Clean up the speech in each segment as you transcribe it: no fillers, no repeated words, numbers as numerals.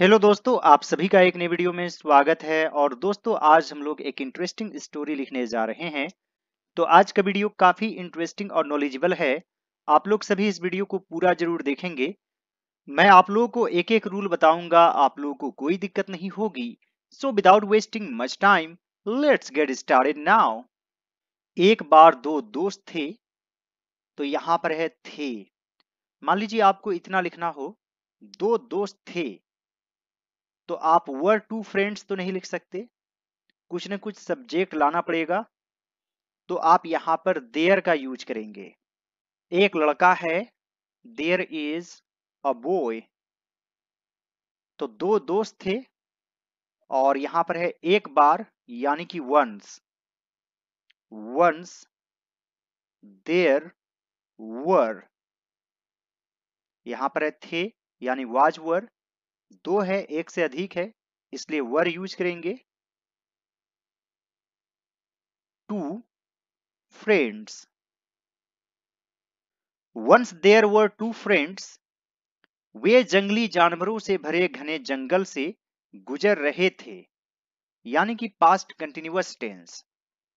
Hello दोस्तों, आप सभी का एक नई वीडियो में स्वागत है। और दोस्तों, आज हम लोग एक इंटरेस्टिंग स्टोरी लिखने जा रहे हैं। तो आज का वीडियो काफी इंटरेस्टिंग और नॉलेजेबल है। आप लोग सभी इस वीडियो को पूरा जरूर देखेंगे। मैं आप लोगों को एक एक रूल बताऊंगा, आप लोगों को कोई दिक्कत नहीं होगी। So without wasting much time, let's get started now. एक बार दो दोस्त थे। तो यहाँ पर है थे। मान लीजिए आपको इतना लिखना हो, दो दोस्त थे। तो आप वर टू फ्रेंड्स तो नहीं लिख सकते, कुछ न कुछ सब्जेक्ट लाना पड़ेगा। तो आप यहां पर देयर का यूज करेंगे। एक लड़का है, देयर इज अ बॉय। तो दो दोस्त थे और यहां पर है एक बार, यानी कि वंस। वंस देयर वर। यहां पर है थे, यानी वाज वर। दो है, एक से अधिक है, इसलिए वर यूज करेंगे। Two friends. Once there were two friends. वे जंगली जानवरों से भरे घने जंगल से गुजर रहे थे, यानी कि पास्ट कंटिन्यूअस टेंस।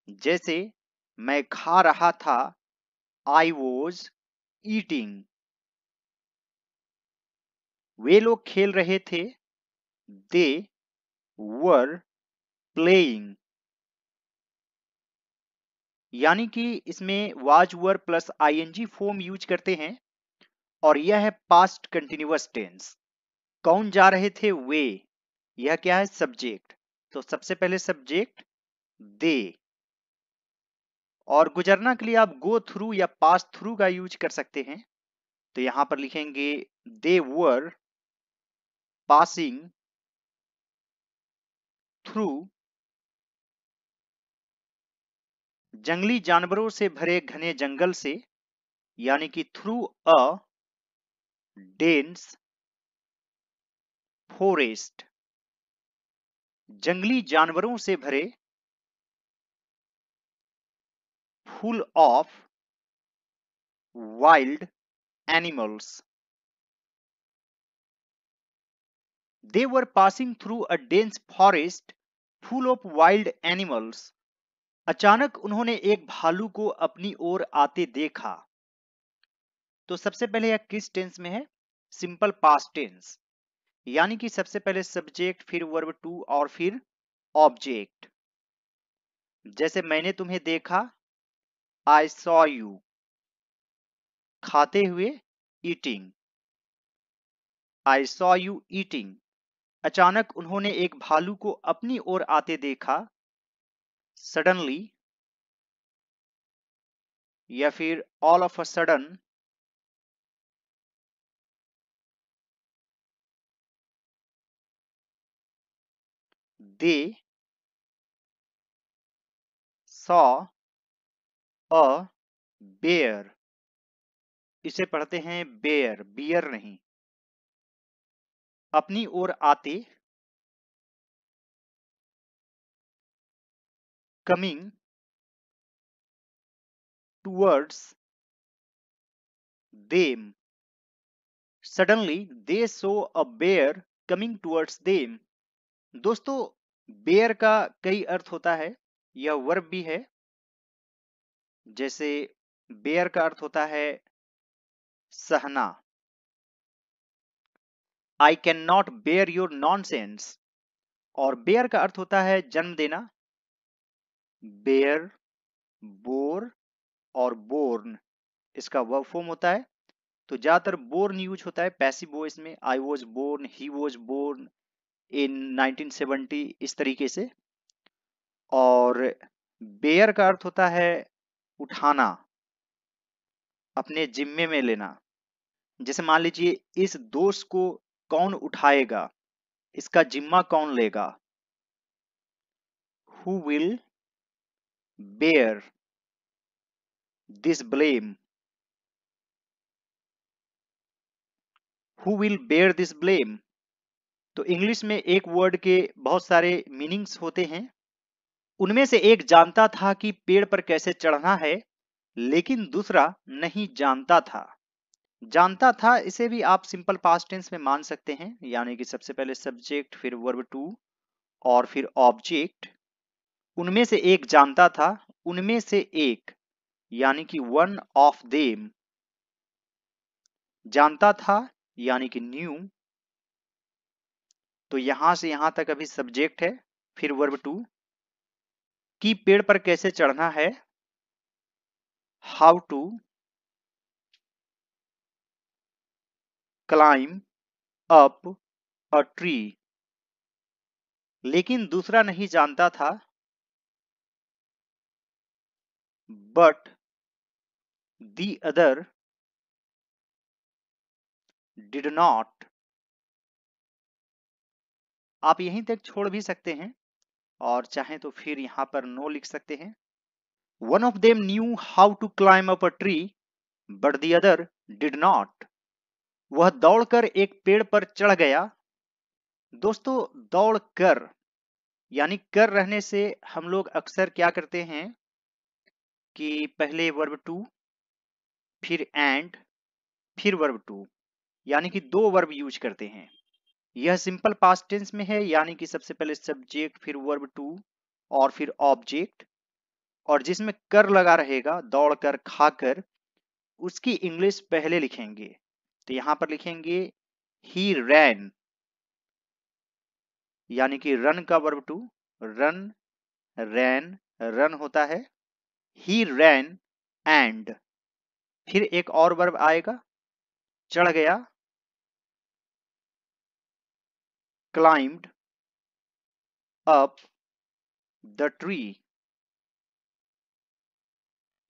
जैसे मैं खा रहा था, आई वॉज ईटिंग। वे लोग खेल रहे थे, दे वर प्लेइंग। यानी कि इसमें was were plus ING form use करते हैं। और यह है पास्ट कंटिन्यूअस टेंस। कौन जा रहे थे? वे। यह क्या है? सब्जेक्ट। तो सबसे पहले सब्जेक्ट दे। और गुजरना के लिए आप गो थ्रू या पास थ्रू का यूज कर सकते हैं। तो यहां पर लिखेंगे दे वर पासिंग थ्रू। जंगली जानवरों से भरे घने जंगल से, यानी कि थ्रू अ डेंस फॉरेस्ट। जंगली जानवरों से भरे, full of wild animals. They were passing through a dense forest full of wild animals. अचानक उन्होंने एक भालू को अपनी ओर आते देखा। तो सबसे पहले यह किस टेंस में है? Simple past tense. यानी कि सबसे पहले सब्जेक्ट, फिर वर्ब टू और फिर ऑब्जेक्ट। जैसे मैंने तुम्हें देखा, आई सॉ यू। खाते हुए, eating. I saw you eating. अचानक उन्होंने एक भालू को अपनी ओर आते देखा, सडनली। या फिर all of a sudden. They saw a bear. इसे पढ़ते हैं बेयर, बियर नहीं। अपनी ओर आते, coming towards them. Suddenly they saw a bear coming towards them. दोस्तों, बेयर का कई अर्थ होता है। यह वर्ब भी है। जैसे बेयर का अर्थ होता है सहना। I can not bear your nonsense. और बेयर का अर्थ होता है जन्म देना। बेयर, बोर और बोर्न, इसका वर्ब फॉर्म होता है। तो ज्यादातर बोर्न यूज होता है पैसिव वॉइस में। I was born, he was born in 1970, इस तरीके से। और बेयर का अर्थ होता है उठाना, अपने जिम्मे में लेना। जैसे मान लीजिए, इस दोष को कौन उठाएगा, इसका जिम्मा कौन लेगा? Who will bear this blame. Who will bear this blame. तो इंग्लिश में एक वर्ड के बहुत सारे मीनिंग्स होते हैं। उनमें से एक जानता था कि पेड़ पर कैसे चढ़ना है, लेकिन दूसरा नहीं जानता था। जानता था, इसे भी आप सिंपल पास्ट टेंस में मान सकते हैं, यानी कि सबसे पहले सब्जेक्ट, फिर वर्ब टू और फिर ऑब्जेक्ट। उनमें से एक जानता था, उनमें से एक, यानी कि वन ऑफ देम। जानता था यानी कि न्यू, तो यहां से यहां तक अभी सब्जेक्ट है। फिर वर्ब टू, कि पेड़ पर कैसे चढ़ना है, how to climb up a tree. लेकिन दूसरा नहीं जानता था, but the other did not. आप यहीं तक छोड़ भी सकते हैं और चाहें तो फिर यहां पर नो लिख सकते हैं। One of them knew how to climb up a tree but the other did not. वह दौड़कर एक पेड़ पर चढ़ गया। दोस्तों, दौड़ कर यानी कर रहने से हम लोग अक्सर क्या करते हैं कि पहले वर्ब टू, फिर एंड, फिर वर्ब टू, यानी कि दो वर्ब यूज करते हैं। यह सिंपल पास्ट टेंस में है, यानी कि सबसे पहले सब्जेक्ट, फिर वर्ब टू और फिर ऑब्जेक्ट। और जिसमें कर लगा रहेगा, दौड़कर, खाकर, उसकी इंग्लिश पहले लिखेंगे। तो यहां पर लिखेंगे ही रैन, यानी कि रन का verb to, run, ran, run होता है। ही रैन एंड, फिर एक और वर्ब आएगा, चढ़ गया, climbed up the tree.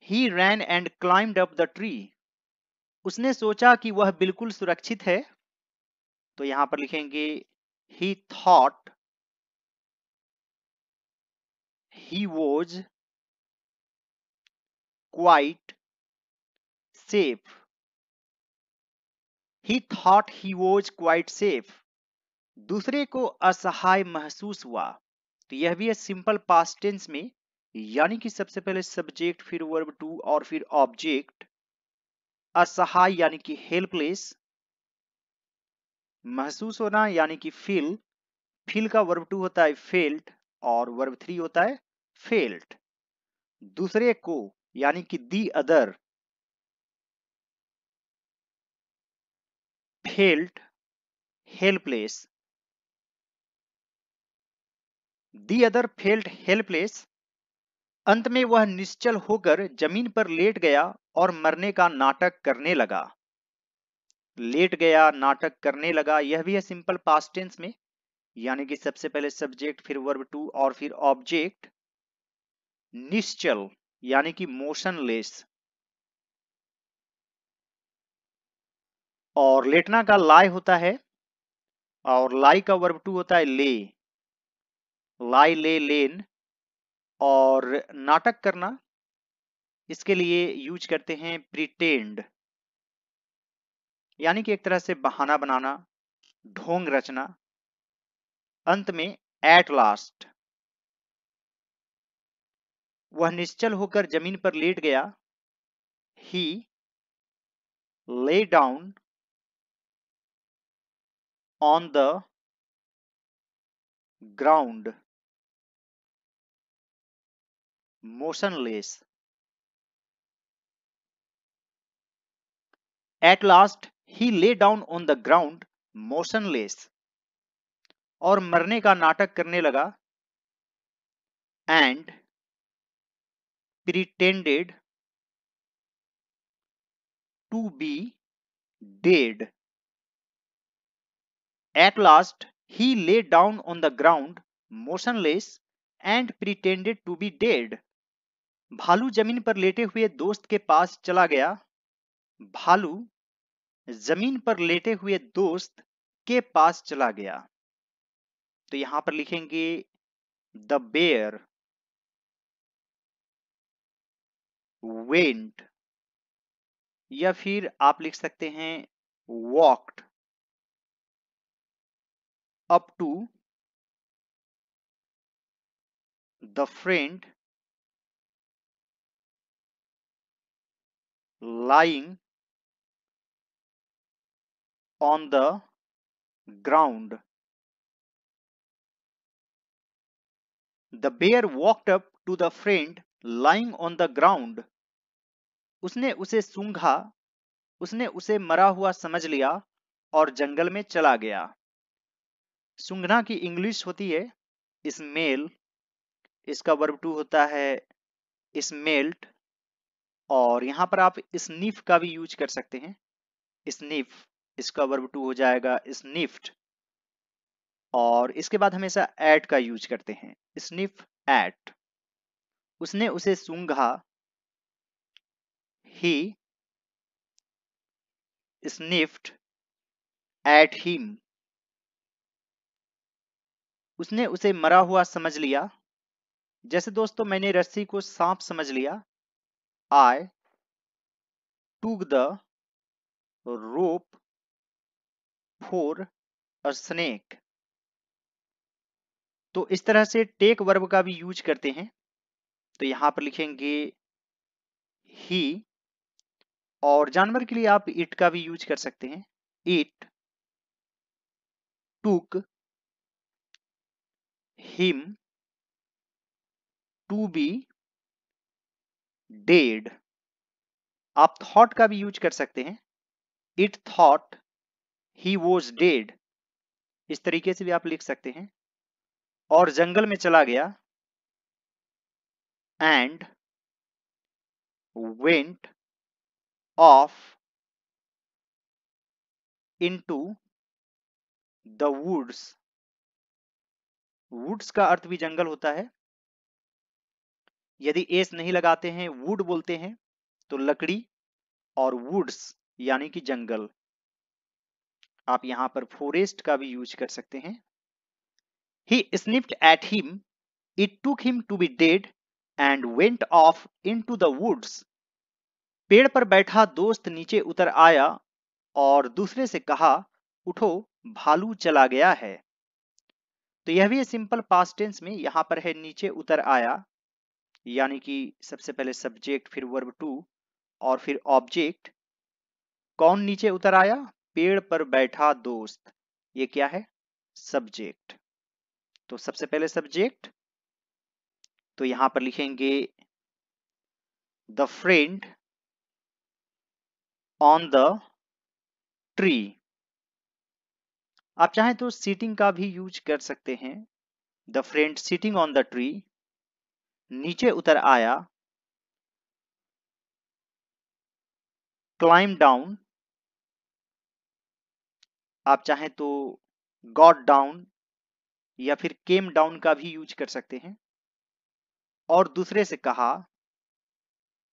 He ran and climbed up the tree. उसने सोचा कि वह बिल्कुल सुरक्षित है, तो यहां पर लिखेंगे ही thought he was quite safe. He thought he was quite safe. दूसरे को असहाय महसूस हुआ। तो यह भी है सिंपल पास्ट टेंस में, यानी कि सबसे पहले सब्जेक्ट, फिर वर्ब टू और फिर ऑब्जेक्ट। असहाय यानी कि हेल्पलेस, महसूस होना यानी कि फील, फील का वर्ब टू होता है फेल्ट और वर्ब थ्री होता है फेल्ट। दूसरे को यानी कि the other, felt, helpless, the other felt helpless. अंत में वह निश्चल होकर जमीन पर लेट गया और मरने का नाटक करने लगा। लेट गया, नाटक करने लगा, यह भी है सिंपल पास्ट टेंस में, यानी कि सबसे पहले सब्जेक्ट, फिर वर्ब टू और फिर ऑब्जेक्ट। निश्चल यानी कि मोशनलेस, और लेटना का लाई होता है और लाई का वर्ब टू होता है ले, लाई, ले, लेन। और नाटक करना, इसके लिए यूज करते हैं प्रिटेंड, यानी कि एक तरह से बहाना बनाना, ढोंग रचना। अंत में एट लास्ट, वह निश्चल होकर जमीन पर लेट गया। He lay down on the ground motionless. At last he lay down on the ground motionless, और मरने का नाटक करने लगा। And pretended to be dead. At last, he lay down on the ground, motionless, and pretended to be dead. भालू जमीन पर लेटे हुए दोस्त के पास चला गया। भालू जमीन पर लेटे हुए दोस्त के पास चला गया। तो यहां पर लिखेंगे द बेयर वेंट, या फिर आप लिख सकते हैं walked up to the friend lying on the ground. The bear walked up to the friend lying on the ground. उसने उसे सूंघा, उसने उसे मरा हुआ समझ लिया और जंगल में चला गया। सूंघना की इंग्लिश होती है स्मेल, इसका वर्ब टू होता है स्मेल्ट, और यहां पर आप स्निफ का भी यूज कर सकते हैं। स्निफ, इसका वर्ब टू हो जाएगा स्निफ्ड, और इसके बाद हमेशा एट का यूज करते हैं, स्निफ एट। उसने उसे सूंघा, ही स्निफ्ड एट हिम। उसने उसे मरा हुआ समझ लिया, जैसे दोस्तों मैंने रस्सी को सांप समझ लिया, I took the rope for a snake. तो इस तरह से टेक वर्ब का भी यूज करते हैं। तो यहां पर लिखेंगे ही, और जानवर के लिए आप इट का भी यूज कर सकते हैं। It took him to be dead. आप थॉट का भी यूज कर सकते हैं। It thought he was dead, इस तरीके से भी आप लिख सकते हैं। और जंगल में चला गया, and went off into the woods. Woods का अर्थ भी जंगल होता है। यदि एस नहीं लगाते हैं, वुड बोलते हैं, तो लकड़ी, और वुड्स यानी कि जंगल। आप यहां पर फॉरेस्ट का भी यूज कर सकते हैं। He sniffed at him, it took him to be dead and went off into the woods. पेड़ पर बैठा दोस्त नीचे उतर आया और दूसरे से कहा, उठो भालू चला गया है। तो यह भी सिंपल पास्ट टेंस में यहां पर है नीचे उतर आया, यानी कि सबसे पहले सब्जेक्ट, फिर वर्ब टू, और फिर ऑब्जेक्ट। कौन नीचे उतर आया? पेड़ पर बैठा दोस्त। ये क्या है? सब्जेक्ट। तो सबसे पहले सब्जेक्ट, तो यहां पर लिखेंगे the friend on the tree. आप चाहें तो सीटिंग का भी यूज कर सकते हैं। The friend sitting on the tree, नीचे उतर आया, क्लाइम डाउन। आप चाहें तो गॉट डाउन या फिर केम डाउन का भी यूज कर सकते हैं। और दूसरे से कहा,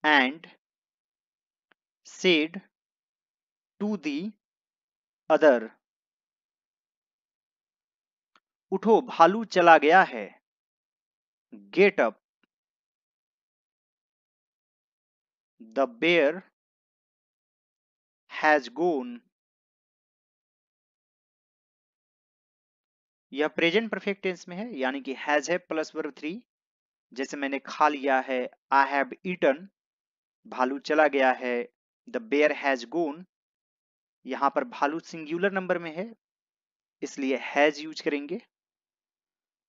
and said to the other, उठो भालू चला गया है। Get up, the bear has gone. यह प्रेजेंट परफेक्ट टेंस में है, यानी कि हैज है प्लस वर्ब थ्री। जैसे मैंने खा लिया है, आई हैव ईटन। भालू चला गया है, द बेयर हैज गोन। यहां पर भालू सिंगुलर नंबर में है, इसलिए हैज यूज करेंगे।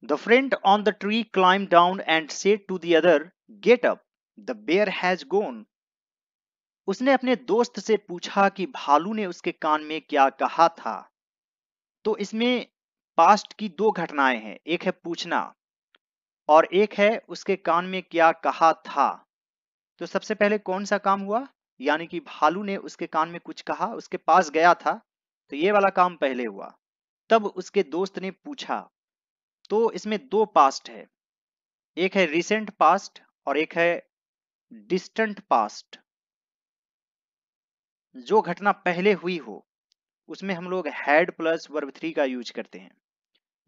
The friend on the tree climb down and said to the other, get up, the bear has gone. उसने अपने दोस्त से पूछा कि भालू ने उसके कान में क्या कहा था। तो इसमें पास्ट की दो घटनाएं हैं, एक है पूछना और एक है उसके कान में क्या कहा था। तो सबसे पहले कौन सा काम हुआ? यानी कि भालू ने उसके कान में कुछ कहा, उसके पास गया था, तो ये वाला काम पहले हुआ। तब उसके दोस्त ने पूछा। तो इसमें दो पास्ट है, एक है रिसेंट पास्ट और एक है डिस्टेंट पास्ट। जो घटना पहले हुई हो उसमें हम लोग हैड प्लस वर्ब थ्री का यूज करते हैं,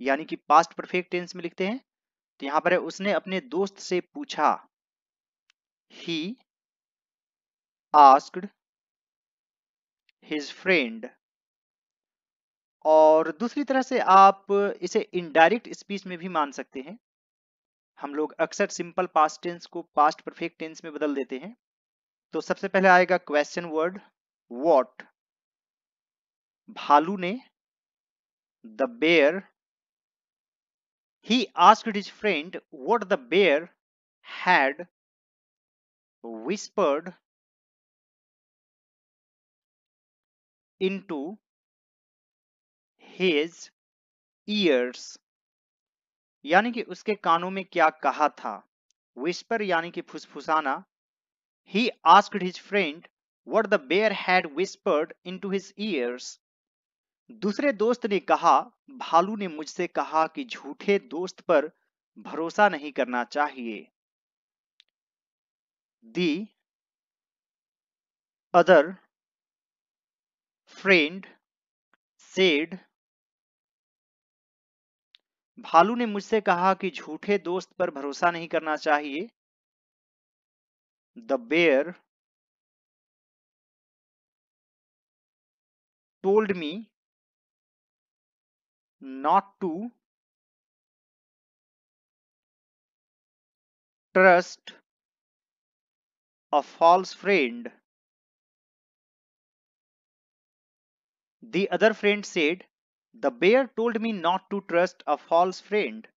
यानी कि पास्ट परफेक्ट टेंस में लिखते हैं। तो यहां पर है उसने अपने दोस्त से पूछा, ही आस्क्ड हिज फ्रेंड। और दूसरी तरह से आप इसे इनडायरेक्ट स्पीच में भी मान सकते हैं। हम लोग अक्सर सिंपल पास्ट टेंस को पास्ट परफेक्ट टेंस में बदल देते हैं। तो सबसे पहले आएगा क्वेश्चन वर्ड व्हाट। भालू ने, the bear, he asked his friend what the bear had whispered into his ears, यानी कि उसके कानों में क्या कहा था। whisper यानी कि फुसफुसाना। he asked his friend what the bear had whispered into his ears, दूसरे दोस्त ने कहा, भालू ने मुझसे कहा कि झूठे दोस्त पर भरोसा नहीं करना चाहिए। the other friend said, भालू ने मुझसे कहा कि झूठे दोस्त पर भरोसा नहीं करना चाहिए। The bear told me not to trust a false friend. The other friend said, the bear told me not to trust a false friend.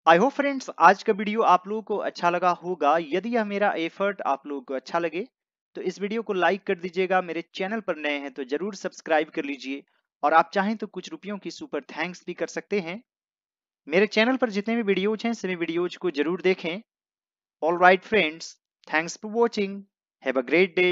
I hope friends आज का वीडियो आप लोगों को अच्छा लगा होगा। यदि यह मेरा एफर्ट आप लोगों को अच्छा लगे तो इस वीडियो को लाइक कर दीजिएगा। मेरे चैनल पर नए हैं तो जरूर सब्सक्राइब कर लीजिए और आप चाहें तो कुछ रुपयों की सुपर थैंक्स भी कर सकते हैं। मेरे चैनल पर जितने भी वीडियोज हैं सभी वीडियोज को जरूर देखें। All right friends, thanks for watching, have a great day.